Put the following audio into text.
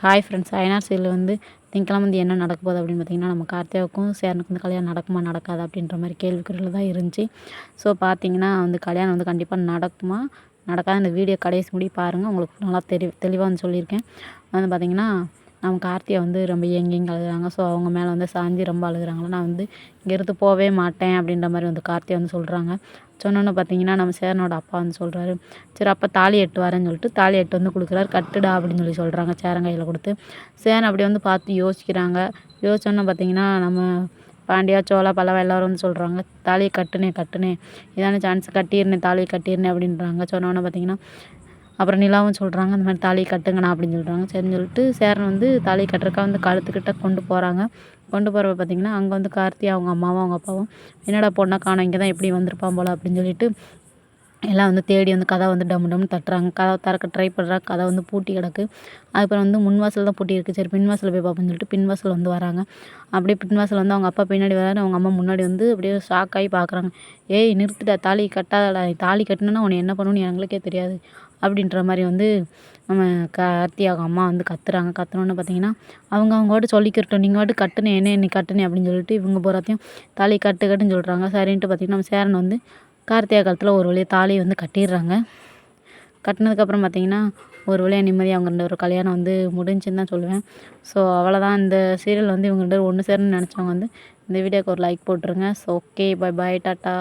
Hi friends, Ayanar serial வந்து திங்கக்கிழமை வந்து என்ன நடக்க போகுது அப்படின்னு பார்த்தீங்கன்னா, நம்ம கார்த்தியாவுக்கும் சேரனுக்கு வந்து கல்யாணம் நடக்குமா நடக்காதா அப்படின்ற மாதிரி கேள்விக்குறியில் தான் இருந்துச்சு. ஸோ பார்த்தீங்கன்னா வந்து கல்யாணம் வந்து கண்டிப்பாக நடக்குமா நடக்காத இந்த வீடியோ கடைசி முடி பாருங்கள், உங்களுக்கு நல்லா தெளிவாக வந்து சொல்லியிருக்கேன். வந்து பார்த்தீங்கன்னா நம்ம கார்த்தியை வந்து ரொம்ப ஏங்கி அழுகுறாங்க. ஸோ அவங்க மேலே வந்து சாஞ்சி ரொம்ப அழுகுறாங்களா, நான் வந்து இங்கேருந்து போகவே மாட்டேன் அப்படின்ற மாதிரி வந்து கார்த்தியை வந்து சொல்கிறாங்க. சொன்னோன்னு பார்த்தீங்கன்னா நம்ம சேரனோட அப்பா வந்து சொல்கிறாரு, சரி அப்போ தாலி எட்டு வரேன்னு சொல்லிட்டு தாலி எட்டு வந்து கொடுக்குறாரு. கட்டுடா அப்படின்னு சொல்லி சொல்கிறாங்க சேரங்கையில் கொடுத்து. சேரன் அப்படி வந்து பார்த்து யோசிக்கிறாங்க. யோசிச்சோன்னு பார்த்தீங்கன்னா நம்ம பாண்டியா சோழா பல்லவா எல்லோரும் வந்து சொல்கிறாங்க, தாலியை கட்டுனே இதான சான்ஸ், கட்டியிருந்தேன் தாலியை கட்டியிருந்தேன் அப்படின்றாங்க. சொன்னோன்னே பார்த்தீங்கன்னா அப்புறம் நிலாவும் சொல்கிறாங்க, இந்த மாதிரி தாலியை கட்டுங்கண்ணா அப்படின்னு சொல்கிறாங்க. சரின்னு சொல்லிட்டு சேரன் வந்து தாலியை கட்டுறக்கா வந்து கழுத்துக்கிட்ட கொண்டு போகிறாங்க. கொண்டு போகிறப்ப பார்த்தீங்கன்னா அங்கே வந்து கார்த்தி அவங்க அம்மாவும் அவங்க அப்பாவும், என்னடா பொண்ணை காணோம், இங்கே தான் எப்படி வந்திருப்பான் போல் அப்படின்னு சொல்லிட்டு எல்லாம் வந்து தேடி வந்து கதவை வந்து டம் டம்னு தட்டுறாங்க. கதவை திறக்க ட்ரை பண்ணுறாங்க. கதவை வந்து பூட்டி கிடக்கு. அதுக்கப்புறம் வந்து முன் வாசல் தான் பூட்டி இருக்குது. சரி பின் வாசலில் போய் பார்ப்போம்னு சொல்லிட்டு பின் வாசல் வந்து வராங்க. அப்படியே பின் வாசல் வந்து அவங்க அப்பா பின்னாடி வராரு. அவங்க அம்மா முன்னாடி வந்து அப்படியே ஷாக் ஆகி பார்க்குறாங்க. ஏய் நிறுத்துடா, தாலி கட்டாதடா, தாலி கட்டினா உன்னை என்ன பண்ணணும்னு எங்களுக்கே தெரியாது அப்படின்ற மாதிரி வந்து நம்ம கார்த்தி அவங்க அம்மா வந்து கத்துறாங்க. கத்துனோன்னு பார்த்தீங்கன்னா அவங்க வாட்டு சொல்லிக்கிறட்டும், நீங்கள் வாட்டு கட்டுனே என்ன கட்டுனே அப்படின்னு சொல்லிட்டு இவங்க போகிறாத்தையும் தாலி கட்டுன்னு சொல்கிறாங்க. சரின்ட்டு பார்த்தீங்கன்னா நம்ம சேரன் வந்து கார்த்திகா காலத்தில் ஒரு வழியாக தாலியை வந்து கட்டிடுறாங்க. கட்டினதுக்கப்புறம் பார்த்திங்கன்னா ஒரு வழியாக நிம்மதியாக அவங்க 2 பேரும் கல்யாணம் வந்து முடிஞ்சுன்னு தான் சொல்லுவேன். ஸோ அவ்வளோதான், இந்த சீரியல் வந்து இவங்க 2 பேரும் ஒன்று சேரணும்னு நினச்சவங்க வந்து இந்த வீடியோக்கு ஒரு லைக் போட்டுருங்க. So okay, bye bye, tata.